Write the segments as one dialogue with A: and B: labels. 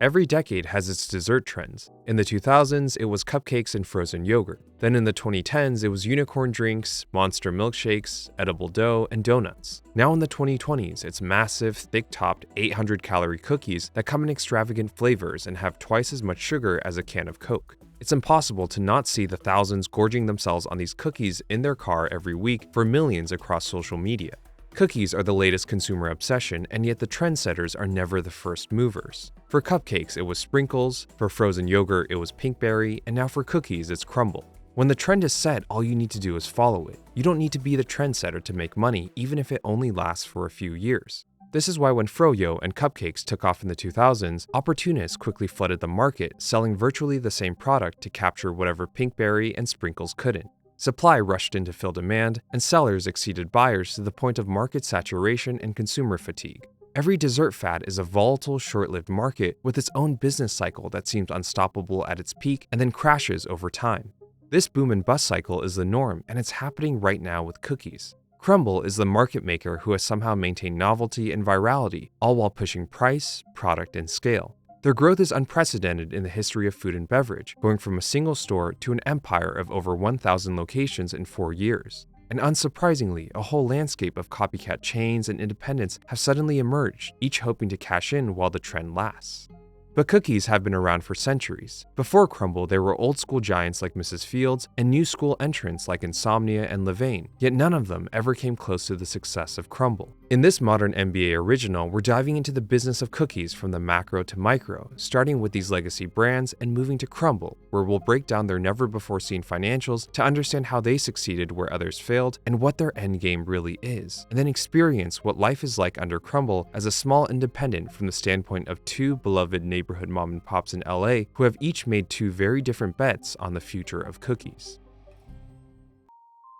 A: Every decade has its dessert trends. In the 2000s, it was cupcakes and frozen yogurt. Then in the 2010s, it was unicorn drinks, monster milkshakes, edible dough, and donuts. Now in the 2020s, it's massive, thick-topped, 800-calorie cookies that come in extravagant flavors and have twice as much sugar as a can of Coke. It's impossible to not see the thousands gorging themselves on these cookies in their car every week for millions across social media. Cookies are the latest consumer obsession, and yet the trendsetters are never the first movers. For cupcakes, it was sprinkles, for frozen yogurt, it was Pinkberry, and now for cookies, it's Crumbl. When the trend is set, all you need to do is follow it. You don't need to be the trendsetter to make money, even if it only lasts for a few years. This is why when froyo and cupcakes took off in the 2000s, opportunists quickly flooded the market, selling virtually the same product to capture whatever Pinkberry and sprinkles couldn't. Supply rushed in to fill demand, and sellers exceeded buyers to the point of market saturation and consumer fatigue. Every dessert fad is a volatile, short-lived market with its own business cycle that seems unstoppable at its peak and then crashes over time. This boom and bust cycle is the norm, and it's happening right now with cookies. Crumbl is the market maker who has somehow maintained novelty and virality, all while pushing price, product, and scale. Their growth is unprecedented in the history of food and beverage, going from a single store to an empire of over 1,000 locations in 4 years. And unsurprisingly, a whole landscape of copycat chains and independents have suddenly emerged, each hoping to cash in while the trend lasts. But cookies have been around for centuries. Before Crumbl, there were old-school giants like Mrs. Fields and new-school entrants like Insomnia and Levain, yet none of them ever came close to the success of Crumbl. In this modern MBA original, we're diving into the business of cookies from the macro to micro, starting with these legacy brands and moving to Crumbl, where we'll break down their never-before-seen financials to understand how they succeeded where others failed and what their endgame really is, and then experience what life is like under Crumbl as a small independent from the standpoint of two beloved neighborhood mom and pops in LA who have each made two very different bets on the future of cookies.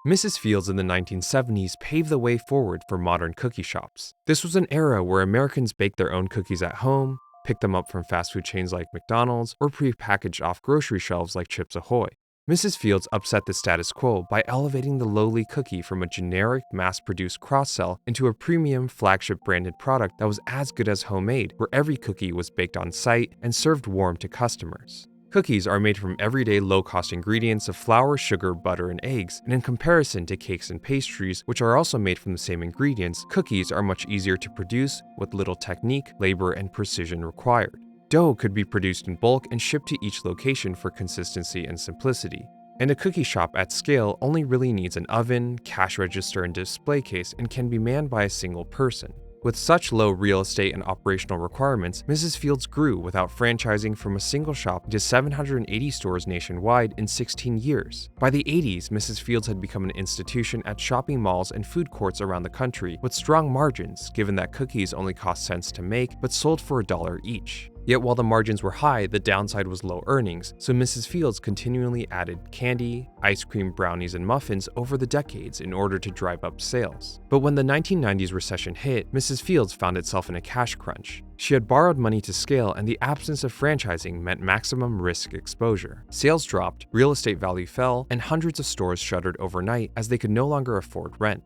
A: Mrs. Fields in the 1970s paved the way forward for modern cookie shops. This was an era where Americans baked their own cookies at home, picked them up from fast food chains like McDonald's, or pre-packaged off grocery shelves like Chips Ahoy. Mrs. Fields upset the status quo by elevating the lowly cookie from a generic, mass-produced cross-sell into a premium, flagship-branded product that was as good as homemade, where every cookie was baked on site and served warm to customers. Cookies are made from everyday low-cost ingredients of flour, sugar, butter, and eggs, and in comparison to cakes and pastries, which are also made from the same ingredients, cookies are much easier to produce with little technique, labor, and precision required. Dough could be produced in bulk and shipped to each location for consistency and simplicity. And a cookie shop at scale only really needs an oven, cash register, and display case and can be manned by a single person. With such low real estate and operational requirements, Mrs. Fields grew without franchising from a single shop to 780 stores nationwide in 16 years. By the 80s, Mrs. Fields had become an institution at shopping malls and food courts around the country with strong margins, given that cookies only cost cents to make but sold for $1 each. Yet while the margins were high, the downside was low earnings, so Mrs. Fields continually added candy, ice cream, brownies, and muffins over the decades in order to drive up sales. But when the 1990s recession hit, Mrs. Fields found itself in a cash crunch. She had borrowed money to scale, and the absence of franchising meant maximum risk exposure. Sales dropped, real estate value fell, and hundreds of stores shuttered overnight as they could no longer afford rent.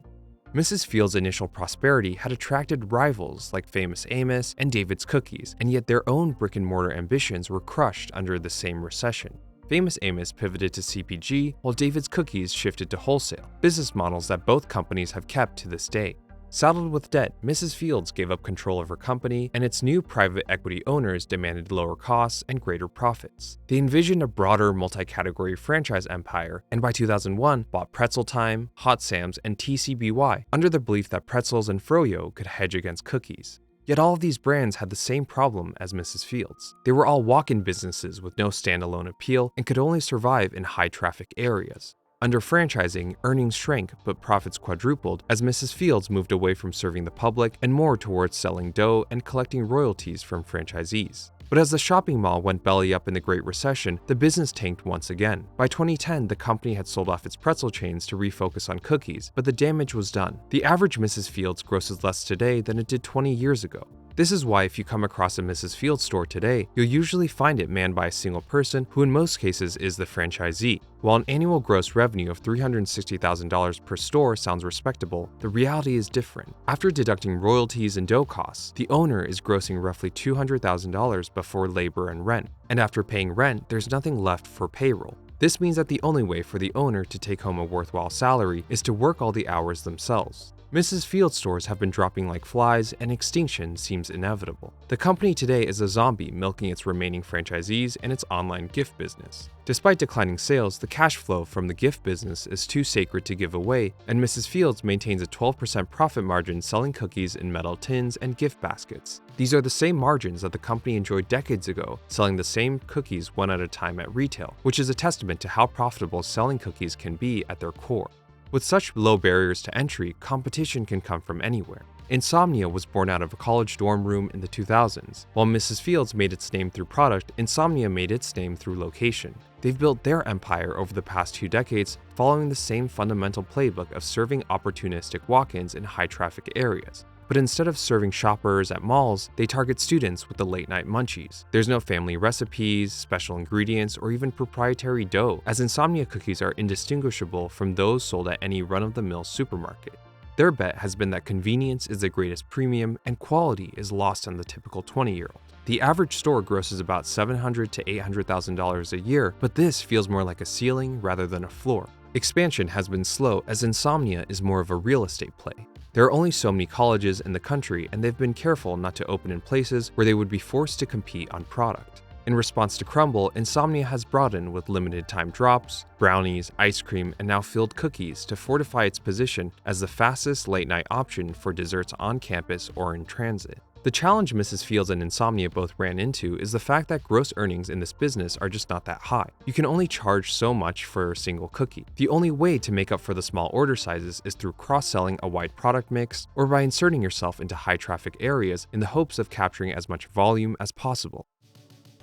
A: Mrs. Fields' initial prosperity had attracted rivals like famous Amos and David's Cookies, and yet their own brick-and-mortar ambitions were crushed under the same recession. Famous Amos pivoted to CPG, while David's Cookies shifted to wholesale, business models that both companies have kept to this day. Saddled with debt, Mrs. Fields gave up control of her company, and its new private equity owners demanded lower costs and greater profits. They envisioned a broader multi-category franchise empire, and by 2001 bought Pretzel Time, Hot Sam's, and TCBY under the belief that pretzels and froyo could hedge against cookies. Yet all of these brands had the same problem as Mrs. Fields. They were all walk-in businesses with no standalone appeal and could only survive in high-traffic areas. Under franchising, earnings shrank but profits quadrupled as Mrs. Fields moved away from serving the public and more towards selling dough and collecting royalties from franchisees. But as the shopping mall went belly up in the Great Recession, the business tanked once again. By 2010, the company had sold off its pretzel chains to refocus on cookies, but the damage was done. The average Mrs. Fields grosses less today than it did 20 years ago. This is why if you come across a Mrs. Fields store today, you'll usually find it manned by a single person who in most cases is the franchisee. While an annual gross revenue of $360,000 per store sounds respectable, the reality is different. After deducting royalties and dough costs, the owner is grossing roughly $200,000 before labor and rent. And after paying rent, there's nothing left for payroll. This means that the only way for the owner to take home a worthwhile salary is to work all the hours themselves. Mrs. Fields stores have been dropping like flies, and extinction seems inevitable. The company today is a zombie milking its remaining franchisees and its online gift business. Despite declining sales, the cash flow from the gift business is too sacred to give away, and Mrs. Fields maintains a 12% profit margin selling cookies in metal tins and gift baskets. These are the same margins that the company enjoyed decades ago, selling the same cookies one at a time at retail, which is a testament to how profitable selling cookies can be at their core. With such low barriers to entry, competition can come from anywhere. Insomnia was born out of a college dorm room in the 2000s. While Mrs. Fields made its name through product, Insomnia made its name through location. They've built their empire over the past 2 decades, following the same fundamental playbook of serving opportunistic walk-ins in high-traffic areas. But instead of serving shoppers at malls, they target students with the late-night munchies. There's no family recipes, special ingredients, or even proprietary dough, as Insomnia cookies are indistinguishable from those sold at any run-of-the-mill supermarket. Their bet has been that convenience is the greatest premium and quality is lost on the typical 20-year-old. The average store grosses about $700,000 to $800,000 a year, but this feels more like a ceiling rather than a floor. Expansion has been slow as Insomnia is more of a real estate play. There are only so many colleges in the country, and they've been careful not to open in places where they would be forced to compete on product. In response to Crumbl, Insomnia has broadened with limited time drops, brownies, ice cream, and now filled cookies to fortify its position as the fastest late-night option for desserts on campus or in transit. The challenge Mrs. Fields and Insomnia both ran into is the fact that gross earnings in this business are just not that high. You can only charge so much for a single cookie. The only way to make up for the small order sizes is through cross-selling a wide product mix or by inserting yourself into high-traffic areas in the hopes of capturing as much volume as possible.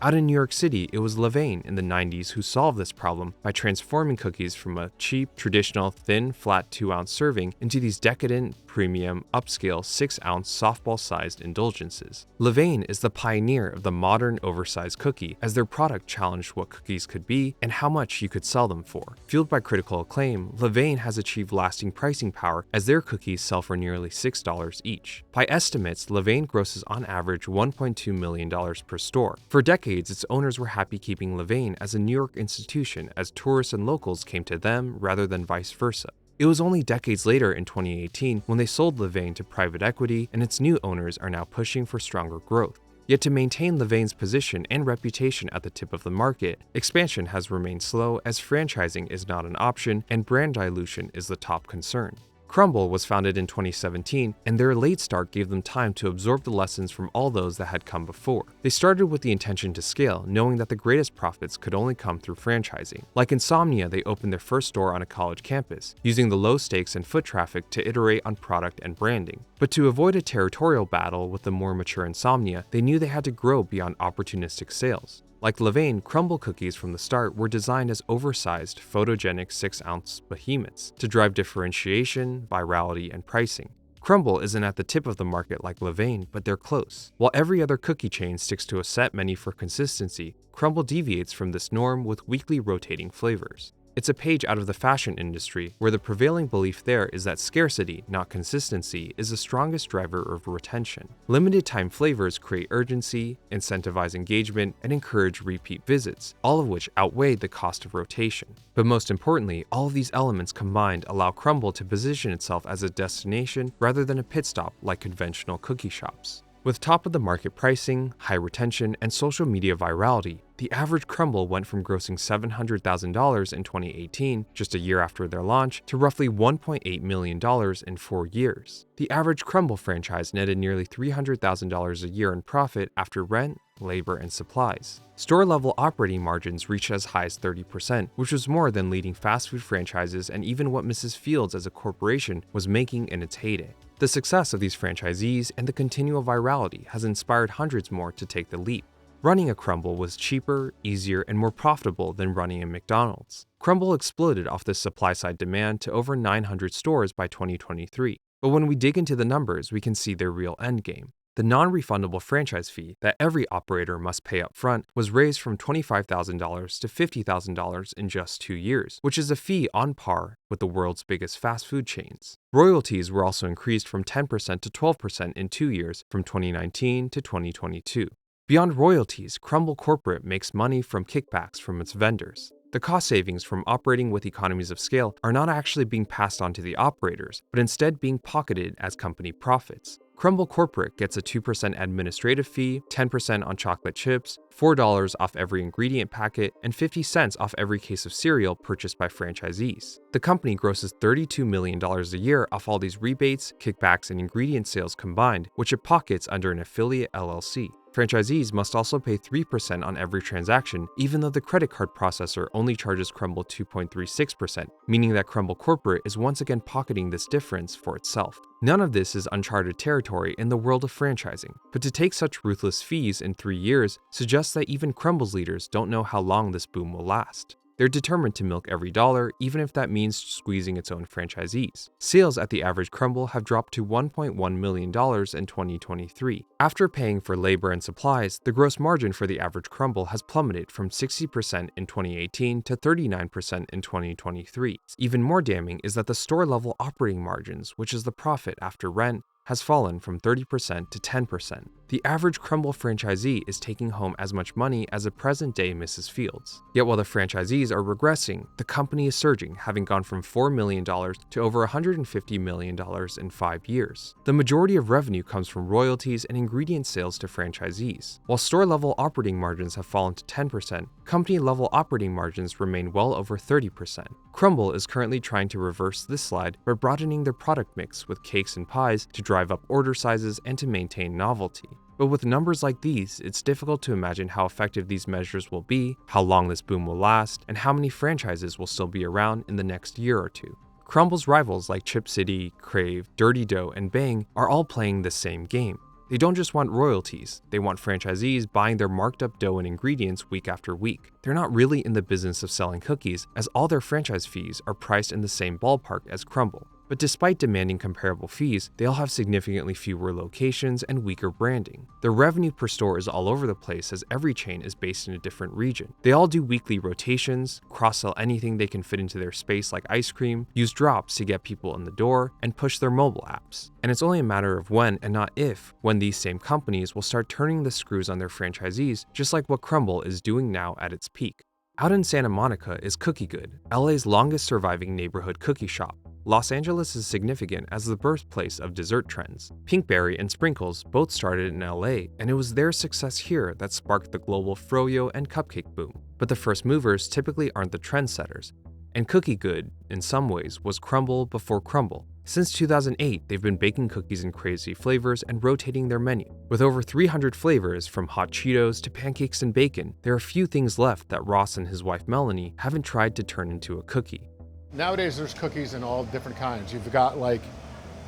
A: Out in New York City, it was Levain in the 90s who solved this problem by transforming cookies from a cheap, traditional, thin, flat 2-ounce serving into these decadent, premium, upscale 6-ounce softball-sized indulgences. Levain is the pioneer of the modern oversized cookie, as their product challenged what cookies could be and how much you could sell them for. Fueled by critical acclaim, Levain has achieved lasting pricing power as their cookies sell for nearly $6 each. By estimates, Levain grosses on average $1.2 million per store. For decades, its owners were happy keeping Levain as a New York institution as tourists and locals came to them rather than vice versa. It was only decades later in 2018 when they sold Levain to private equity, and its new owners are now pushing for stronger growth. Yet to maintain Levain's position and reputation at the tip of the market, expansion has remained slow as franchising is not an option and brand dilution is the top concern. Crumbl was founded in 2017, and their late start gave them time to absorb the lessons from all those that had come before. They started with the intention to scale, knowing that the greatest profits could only come through franchising. Like Insomnia, they opened their first store on a college campus, using the low stakes and foot traffic to iterate on product and branding. But to avoid a territorial battle with the more mature Insomnia, they knew they had to grow beyond opportunistic sales. Like Levain, Crumbl cookies from the start were designed as oversized, photogenic 6-ounce behemoths to drive differentiation, virality, and pricing. Crumbl isn't at the tip of the market like Levain, but they're close. While every other cookie chain sticks to a set menu for consistency, Crumbl deviates from this norm with weekly rotating flavors. It's a page out of the fashion industry, where the prevailing belief there is that scarcity, not consistency, is the strongest driver of retention. Limited time flavors create urgency, incentivize engagement, and encourage repeat visits, all of which outweigh the cost of rotation. But most importantly, all of these elements combined allow Crumbl to position itself as a destination rather than a pit stop like conventional cookie shops. With top-of-the-market pricing, high retention, and social media virality, the average Crumbl went from grossing $700,000 in 2018, just a year after their launch, to roughly $1.8 million in 4 years. The average Crumbl franchise netted nearly $300,000 a year in profit after rent, labor, and supplies. Store-level operating margins reached as high as 30%, which was more than leading fast food franchises and even what Mrs. Fields as a corporation was making in its heyday. The success of these franchisees and the continual virality has inspired hundreds more to take the leap. Running a Crumbl was cheaper, easier, and more profitable than running a McDonald's. Crumbl exploded off this supply-side demand to over 900 stores by 2023. But when we dig into the numbers, we can see their real endgame. The non-refundable franchise fee that every operator must pay up front was raised from $25,000 to $50,000 in just 2 years, which is a fee on par with the world's biggest fast food chains. Royalties were also increased from 10% to 12% in 2 years, from 2019 to 2022. Beyond royalties, Crumbl Corporate makes money from kickbacks from its vendors. The cost savings from operating with economies of scale are not actually being passed on to the operators, but instead being pocketed as company profits. Crumbl Corporate gets a 2% administrative fee, 10% on chocolate chips, $4 off every ingredient packet, and 50 cents off every case of cereal purchased by franchisees. The company grosses $32 million a year off all these rebates, kickbacks, and ingredient sales combined, which it pockets under an affiliate LLC. Franchisees must also pay 3% on every transaction, even though the credit card processor only charges Crumbl 2.36%, meaning that Crumbl Corporate is once again pocketing this difference for itself. None of this is uncharted territory in the world of franchising, but to take such ruthless fees in 3 years suggests that even Crumbl's leaders don't know how long this boom will last. They're determined to milk every dollar, even if that means squeezing its own franchisees. Sales at the average Crumbl have dropped to $1.1 million in 2023. After paying for labor and supplies, the gross margin for the average Crumbl has plummeted from 60% in 2018 to 39% in 2023. Even more damning is that the store-level operating margins, which is the profit after rent, has fallen from 30% to 10%. The average Crumbl franchisee is taking home as much money as a present-day Mrs. Fields. Yet while the franchisees are regressing, the company is surging, having gone from $4 million to over $150 million in 5 years. The majority of revenue comes from royalties and ingredient sales to franchisees. While store-level operating margins have fallen to 10%, company-level operating margins remain well over 30%. Crumbl is currently trying to reverse this slide by broadening their product mix with cakes and pies to drive up order sizes and to maintain novelty. But with numbers like these, it's difficult to imagine how effective these measures will be, how long this boom will last, and how many franchises will still be around in the next year or two. Crumbl's rivals like Chip City, Crave, Dirty Dough, and Bang are all playing the same game. They don't just want royalties, they want franchisees buying their marked up dough and ingredients week after week. They're not really in the business of selling cookies, as all their franchise fees are priced in the same ballpark as Crumbl. But despite demanding comparable fees, they all have significantly fewer locations and weaker branding. Their revenue per store is all over the place as every chain is based in a different region. They all do weekly rotations, cross-sell anything they can fit into their space like ice cream, use drops to get people in the door, and push their mobile apps. And it's only a matter of when and not if, when these same companies will start turning the screws on their franchisees, just like what Crumbl is doing now at its peak. Out in Santa Monica is Cookie Good, LA's longest surviving neighborhood cookie shop. Los Angeles is significant as the birthplace of dessert trends. Pinkberry and Sprinkles both started in LA, and it was their success here that sparked the global froyo and cupcake boom. But the first movers typically aren't the trendsetters. And Cookie Good, in some ways, was Crumbl before Crumbl. Since 2008, they've been baking cookies in crazy flavors and rotating their menu. With over 300 flavors, from hot Cheetos to pancakes and bacon, there are few things left that Ross and his wife Melanie haven't tried to turn into a cookie.
B: Nowadays there's cookies in all different kinds. You've got like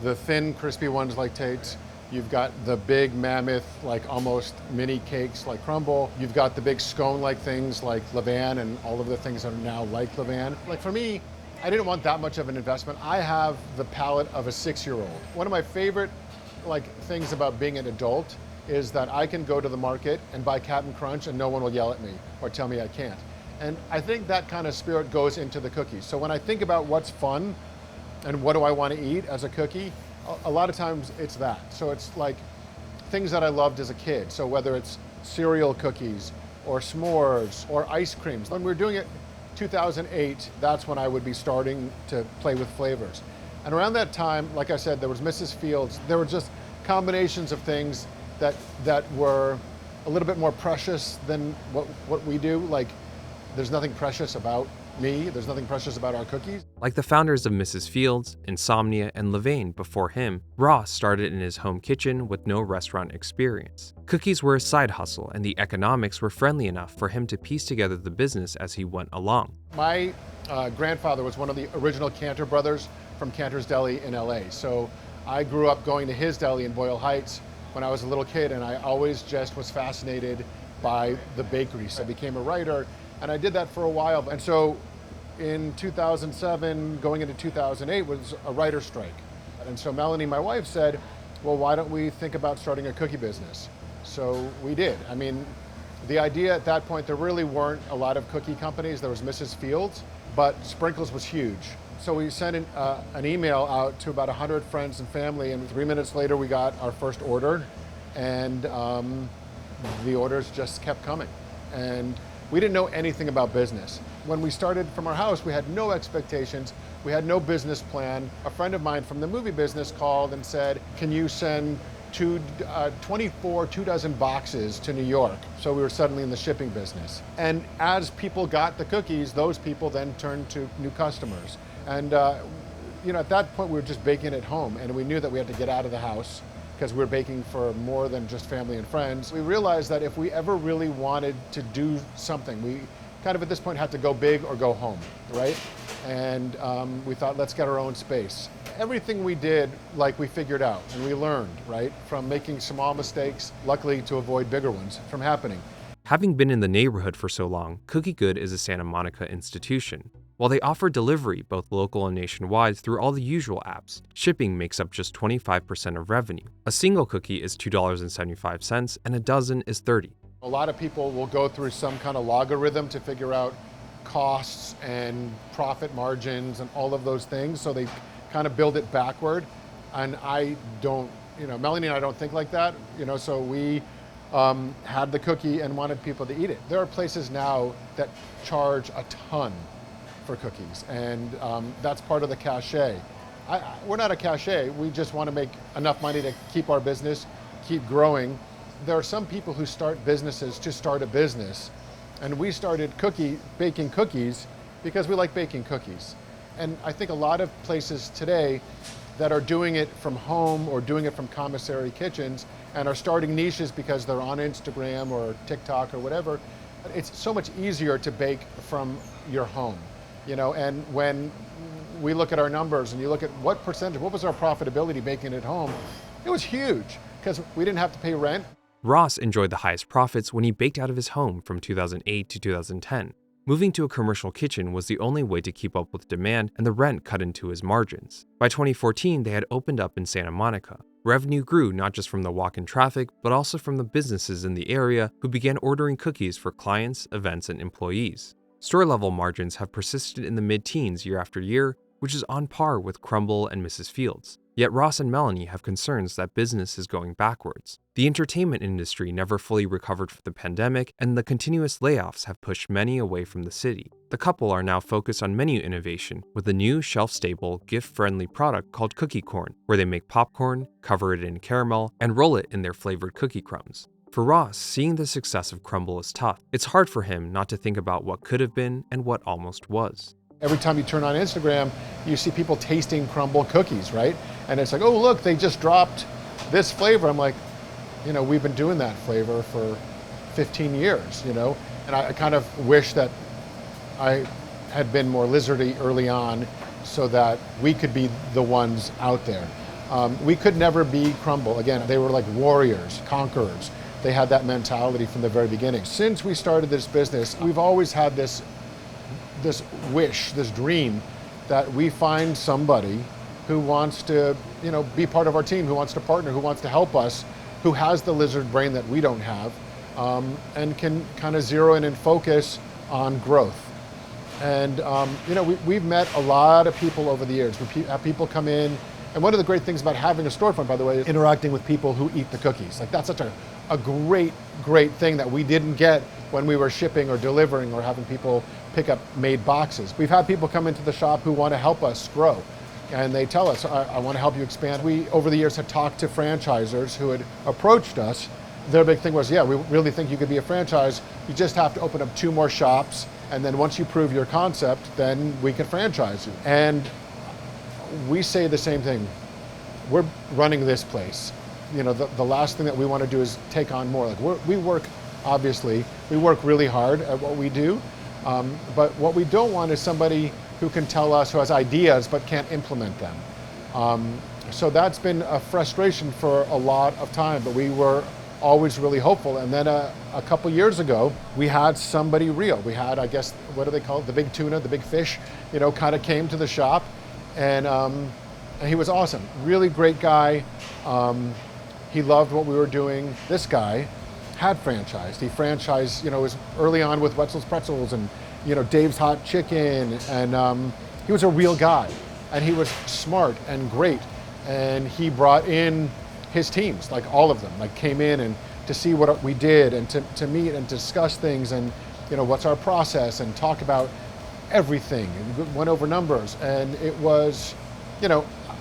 B: the thin crispy ones like Tate's. You've got the big mammoth, like almost mini cakes like Crumbl. You've got the big scone-like things like Levain and all of the things that are now like Levain. Like for me, I didn't want that much of an investment. I have the palate of a 6-year-old. One of my favorite things about being an adult is that I can go to the market and buy Cap'n Crunch and no one will yell at me or tell me I can't. And I think that kind of spirit goes into the cookies. So when I think about what's fun and what do I want to eat as a cookie, a lot of times it's that. So it's like things that I loved as a kid. So whether it's cereal cookies or s'mores or ice creams. When we were doing it 2008, that's when I would be starting to play with flavors. And around that time, like I said, there was Mrs. Fields. There were just combinations of things that were a little bit more precious than what we do. Like, there's nothing precious about me. There's nothing precious about our cookies.
A: Like the founders of Mrs. Fields, Insomnia, and Levain before him, Ross started in his home kitchen with no restaurant experience. Cookies were a side hustle, and the economics were friendly enough for him to piece together the business as he went along.
B: My grandfather was one of the original Cantor brothers from Cantor's Deli in LA. So I grew up going to his deli in Boyle Heights when I was a little kid, and I always just was fascinated by the bakery. So I became a writer. And I did that for a while. And so in 2007, going into 2008 was a writer's strike. And so Melanie, my wife, said, well, why don't we think about starting a cookie business? So we did. I mean, the idea at that point, there really weren't a lot of cookie companies. There was Mrs. Fields, but Sprinkles was huge. So we sent an email out to about 100 friends and family, and 3 minutes later we got our first order, and the orders just kept coming. And we didn't know anything about business. When we started from our house, we had no expectations. We had no business plan. A friend of mine from the movie business called and said, can you send 24 2-dozen boxes to New York? So we were suddenly in the shipping business. And as people got the cookies, those people then turned to new customers. And at that point we were just baking at home, and we knew that we had to get out of the house because we were baking for more than just family and friends. We realized that if we ever really wanted to do something, we kind of at this point had to go big or go home, right? And we thought, let's get our own space. Everything we did, we figured out and we learned, right? From making small mistakes, luckily to avoid bigger ones from happening.
A: Having been in the neighborhood for so long, Cookie Good is a Santa Monica institution. While they offer delivery both local and nationwide through all the usual apps, shipping makes up just 25% of revenue. A single cookie is $2.75 and a dozen is $30.
B: A lot of people will go through some kind of logarithm to figure out costs and profit margins and all of those things, so they kind of build it backward. And I don't, Melanie and I don't think like that, so we had the cookie and wanted people to eat it. There are places now that charge a ton for cookies, and that's part of the cachet. We're not a cachet, we just want to make enough money to keep our business, keep growing. There are some people who start businesses to start a business, and we started baking cookies because we like baking cookies. And I think a lot of places today that are doing it from home or doing it from commissary kitchens and are starting niches because they're on Instagram or TikTok or whatever, it's so much easier to bake from your home. And when we look at our numbers and you look at what was our profitability baking at home, it was huge because we didn't have to pay rent.
A: Ross enjoyed the highest profits when he baked out of his home from 2008 to 2010. Moving to a commercial kitchen was the only way to keep up with demand, and the rent cut into his margins. By 2014, they had opened up in Santa Monica. Revenue grew not just from the walk-in traffic, but also from the businesses in the area who began ordering cookies for clients, events, and employees. Store-level margins have persisted in the mid-teens year after year, which is on par with Crumbl and Mrs. Fields. Yet Ross and Melanie have concerns that business is going backwards. The entertainment industry never fully recovered from the pandemic, and the continuous layoffs have pushed many away from the city. The couple are now focused on menu innovation with a new shelf-stable, gift-friendly product called Cookie Corn, where they make popcorn, cover it in caramel, and roll it in their flavored cookie crumbs. For Ross, seeing the success of Crumbl is tough. It's hard for him not to think about what could have been and what almost was.
B: Every time you turn on Instagram, you see people tasting Crumbl cookies, right? And it's like, oh, look, they just dropped this flavor. I'm like, we've been doing that flavor for 15 years, And I kind of wish that I had been more lizardy early on so that we could be the ones out there. We could never be Crumbl. Again, they were like warriors, conquerors. They had that mentality from the very beginning. Since we started this business, we've always had this wish, this dream, that we find somebody who wants to, be part of our team, who wants to partner, who wants to help us, who has the lizard brain that we don't have, and can kind of zero in and focus on growth. And we've met a lot of people over the years. We have people come in, and one of the great things about having a storefront, by the way, is interacting with people who eat the cookies. Like, that's such a great thing that we didn't get when we were shipping or delivering or having people pick up made boxes. We've had people come into the shop who want to help us grow, and they tell us, I want to help you expand. We, over the years, had talked to franchisors who had approached us. Their big thing was, yeah, we really think you could be a franchise. You just have to open up 2 more shops, and then once you prove your concept, then we can franchise you. And we say the same thing. We're running this place. The last thing that we want to do is take on more. We work really hard at what we do. But what we don't want is somebody who can tell us, who has ideas but can't implement them. So that's been a frustration for a lot of time, but we were always really hopeful. And then a couple years ago, we had somebody real. We had, I guess, what do they call it? The big tuna, the big fish, kind of came to the shop, and he was awesome. Really great guy, He loved what we were doing. This guy had franchised. He franchised, it was early on with Wetzel's Pretzels and, Dave's Hot Chicken. And he was a real guy. And he was smart and great. And he brought in his teams, like all of them, like came in and to see what we did and to meet and discuss things and, what's our process and talk about everything and went over numbers. And it was,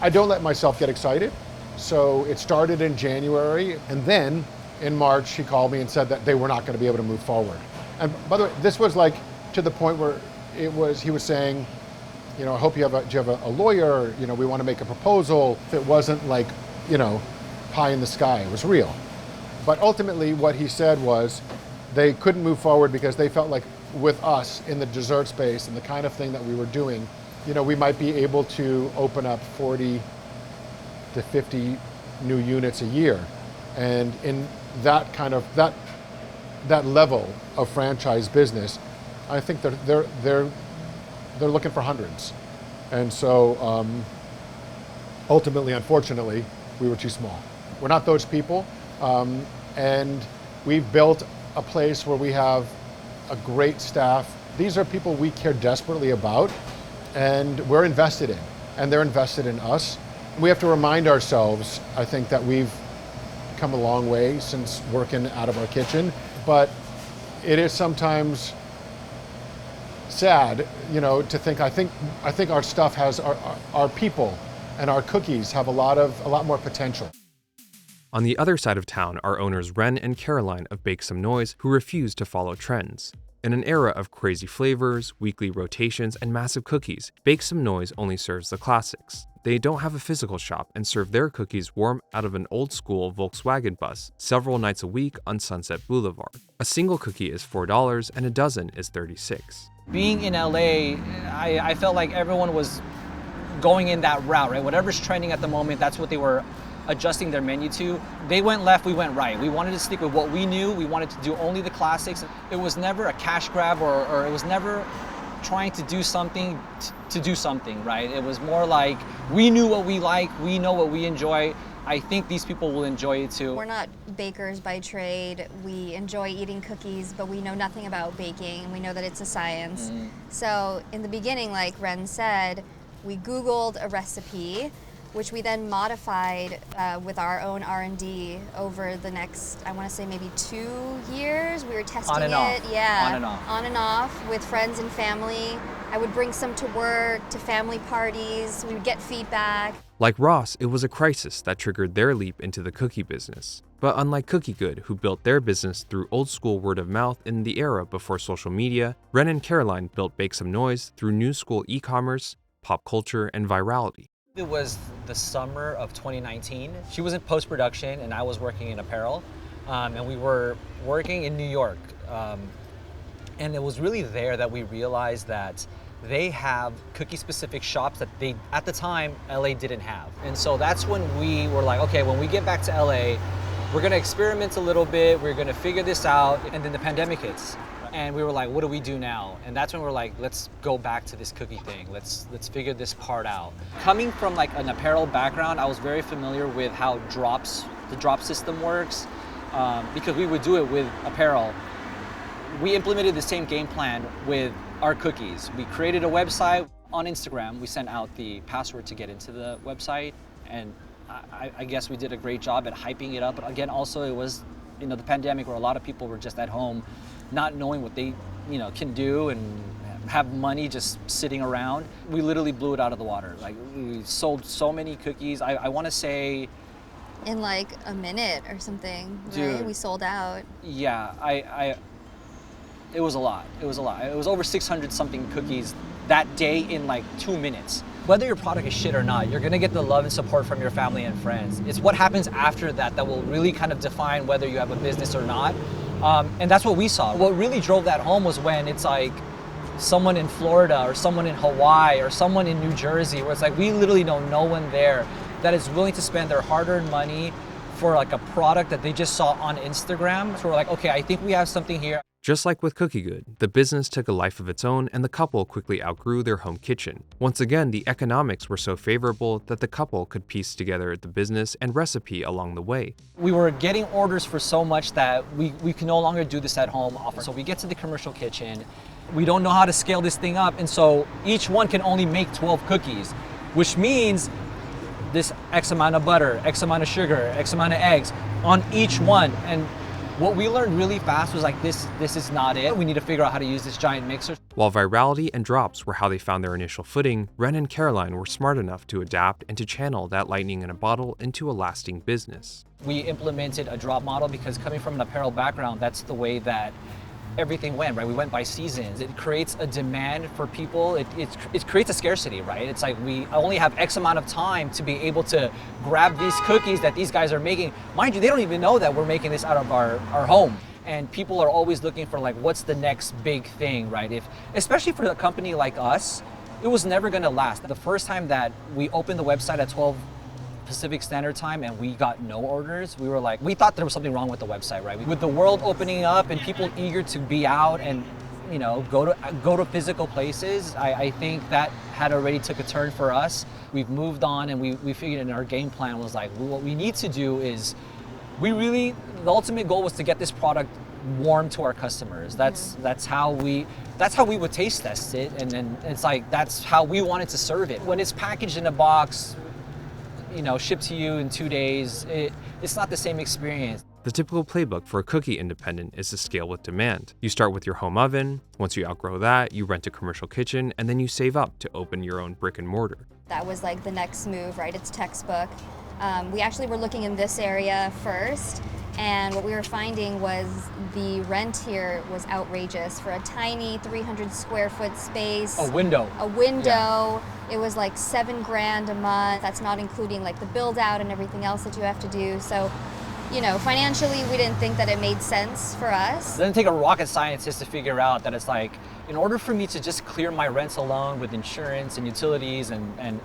B: I don't let myself get excited. So it started in January, and then in March he called me and said that they were not going to be able to move forward. And by the way, this was like to the point where he was saying, I hope do you have a lawyer? We want to make a proposal. It wasn't like, pie in the sky. It was real. But ultimately what he said was they couldn't move forward because they felt like with us in the dessert space and the kind of thing that we were doing, we might be able to open up 40 to 50 new units a year. And in that kind of, that level of franchise business, I think they're looking for hundreds. And so ultimately, unfortunately, we were too small. We're not those people. And we've built a place where we have a great staff. These are people we care desperately about and we're invested in, and they're invested in us. We have to remind ourselves, I think, that we've come a long way since working out of our kitchen, but it is sometimes sad, to think, I think our stuff has, our people and our cookies have a lot more potential.
A: On the other side of town are owners Ren and Caroline of Bake Some Noise, who refuse to follow trends. In an era of crazy flavors, weekly rotations, and massive cookies, Bake Some Noise only serves the classics. They don't have a physical shop and serve their cookies warm out of an old-school Volkswagen bus several nights a week on Sunset Boulevard. A single cookie is $4 and a dozen is $36.
C: Being in LA, I felt like everyone was going in that route, right? Whatever's trending at the moment, that's what they were adjusting their menu to. They went left, we went right. We wanted to stick with what we knew. We wanted to do only the classics. It was never a cash grab or it was never trying to do something to do something, right? It was more like we knew what we like, we know what we enjoy. I think these people will enjoy it too.
D: We're not bakers by trade. We enjoy eating cookies, but we know nothing about baking. We know that it's a science. So in the beginning, like Ren said, we Googled a recipe, which we then modified with our own R&D over the next, I want to say maybe 2 years. We were testing
C: on and off.
D: Yeah,
C: on and off.
D: On and off with friends and family. I would bring some to work, to family parties. We would get feedback.
A: Like Ross, it was a crisis that triggered their leap into the cookie business. But unlike Cookie Good, who built their business through old-school word of mouth in the era before social media, Ren and Caroline built Bake Some Noise through new school e-commerce, pop culture, and virality.
C: It was the summer of 2019. She was in post-production and I was working in apparel. And we were working in New York. And it was really there that we realized that they have cookie-specific shops that they, at the time, LA didn't have. And so that's when we were like, okay, when we get back to LA, we're gonna experiment a little bit, we're gonna figure this out, and then the pandemic hits. And we were like, what do we do now? And that's when we're like, let's go back to this cookie thing. Let's figure this part out. Coming from like an apparel background, I was very familiar with how the drop system works, because we would do it with apparel. We implemented the same game plan with our cookies. We created a website on Instagram. We sent out the password to get into the website, and I guess we did a great job at hyping it up. But again, also it was, the pandemic where a lot of people were just at home, not knowing what they, can do and have money just sitting around. We literally blew it out of the water. Like, we sold so many cookies. I want to say,
D: in like a minute or something,
C: dude,
D: right? We sold out.
C: Yeah, it was a lot. It was a lot. It was over 600 something cookies that day in like 2 minutes. Whether your product is shit or not, you're gonna get the love and support from your family and friends. It's what happens after that that will really kind of define whether you have a business or not. And that's what we saw. What really drove that home was when it's like someone in Florida or someone in Hawaii or someone in New Jersey, where it's like we literally know no one there that is willing to spend their hard-earned money for like a product that they just saw on Instagram. So we're like, okay, I think we have something here.
A: Just like with Cookie Good, the business took a life of its own and the couple quickly outgrew their home kitchen. Once again, the economics were so favorable that the couple could piece together the business and recipe along the way.
C: We were getting orders for so much that we can no longer do this at home. So we get to the commercial kitchen, we don't know how to scale this thing up, and so each one can only make 12 cookies, which means this X amount of butter, X amount of sugar, X amount of eggs on each one. And what we learned really fast was like, this is not it. We need to figure out how to use this giant mixer.
A: While virality and drops were how they found their initial footing, Ren and Caroline were smart enough to adapt and to channel that lightning in a bottle into a lasting business.
C: We implemented a drop model because coming from an apparel background, that's the way that everything went, right? We went by seasons. It creates a demand for people. It creates a scarcity, right? It's like we only have X amount of time to be able to grab these cookies that these guys are making. Mind you, they don't even know that we're making this out of our home. And people are always looking for like, what's the next big thing, right? Especially for a company like us, it was never gonna last. The first time that we opened the website at 12 Pacific Standard Time and we got no orders, we were like, we thought there was something wrong with the website, right? With the world opening up and people eager to be out and go to physical places, I think that had already took a turn for us. We've moved on and we figured in our game plan was like, what we need to do is the ultimate goal was to get this product warm to our customers. That's how we would taste test it, and then it's like that's how we wanted to serve it. When it's packaged in a box, shipped to you in 2 days, it's not the same experience.
A: The typical playbook for a cookie independent is to scale with demand. You start with your home oven, once you outgrow that, you rent a commercial kitchen, and then you save up to open your own brick and mortar.
D: That was like the next move, right? It's textbook. We actually were looking in this area first, and what we were finding was the rent here was outrageous for a tiny 300 square foot space.
C: A window.
D: Yeah. It was like $7,000 a month. That's not including like the build out and everything else that you have to do. So, financially, we didn't think that it made sense for us.
C: It doesn't take a rocket scientist to figure out that it's like, in order for me to just clear my rents alone with insurance and utilities and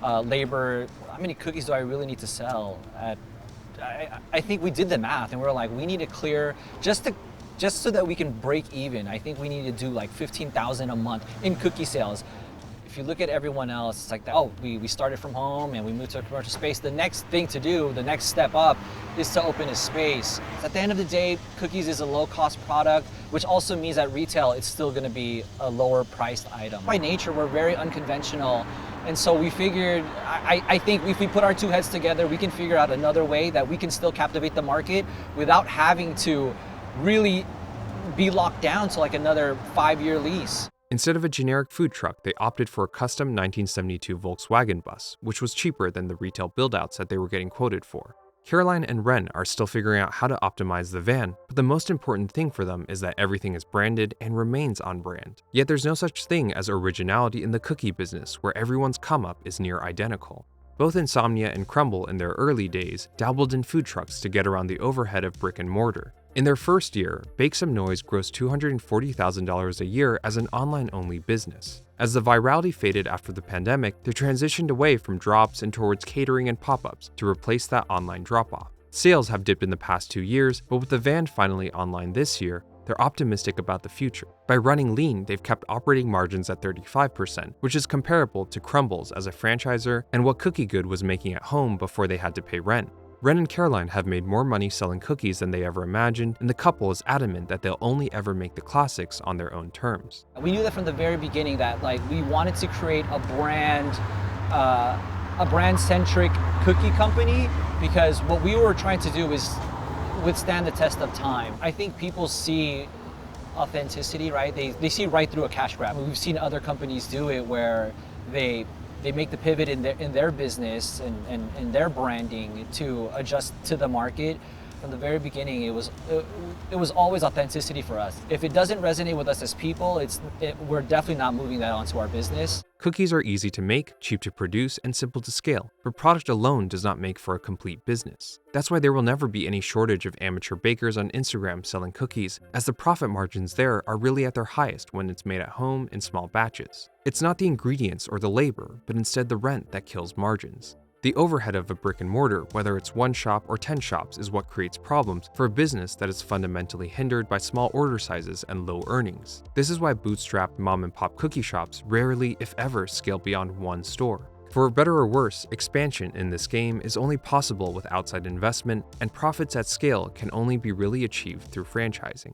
C: labor, how many cookies do I really need to sell? I think we did the math and we were like, we need to clear just so that we can break even. I think we need to do like $15,000 a month in cookie sales. If you look at everyone else, it's like, we started from home and we moved to a commercial space. The next thing to do, the next step up, is to open a space. At the end of the day, cookies is a low-cost product, which also means at retail, it's still gonna be a lower-priced item. By nature, we're very unconventional. And so we figured, I think if we put our two heads together, we can figure out another way that we can still captivate the market without having to really be locked down to like another 5-year lease.
A: Instead of a generic food truck, they opted for a custom 1972 Volkswagen bus, which was cheaper than the retail build-outs that they were getting quoted for. Caroline and Ren are still figuring out how to optimize the van, but the most important thing for them is that everything is branded and remains on brand. Yet there's no such thing as originality in the cookie business, where everyone's come-up is near identical. Both Insomnia and Crumbl in their early days dabbled in food trucks to get around the overhead of brick and mortar. In their first year, Bake Some Noise grossed $240,000 a year as an online-only business. As the virality faded after the pandemic, they transitioned away from drops and towards catering and pop-ups to replace that online drop-off. Sales have dipped in the past 2 years, but with the van finally online this year, they're optimistic about the future. By running lean, they've kept operating margins at 35%, which is comparable to Crumbl's as a franchisor and what Cookie Good was making at home before they had to pay rent. Ren and Caroline have made more money selling cookies than they ever imagined, and the couple is adamant that they'll only ever make the classics on their own terms.
C: We knew that from the very beginning that we wanted to create a brand-centric cookie company, because what we were trying to do is withstand the test of time. I think people see authenticity, right? They see right through a cash grab. We've seen other companies do it where they make the pivot in their business and their branding to adjust to the market. From the very beginning, it was always authenticity for us. If it doesn't resonate with us as people, we're definitely not moving that onto our business.
A: Cookies are easy to make, cheap to produce, and simple to scale, but product alone does not make for a complete business. That's why there will never be any shortage of amateur bakers on Instagram selling cookies, as the profit margins there are really at their highest when it's made at home in small batches. It's not the ingredients or the labor, but instead the rent that kills margins. The overhead of a brick and mortar, whether it's one shop or 10 shops, is what creates problems for a business that is fundamentally hindered by small order sizes and low earnings. This is why bootstrapped mom-and-pop cookie shops rarely, if ever, scale beyond one store. For better or worse, expansion in this game is only possible with outside investment, and profits at scale can only be really achieved through franchising.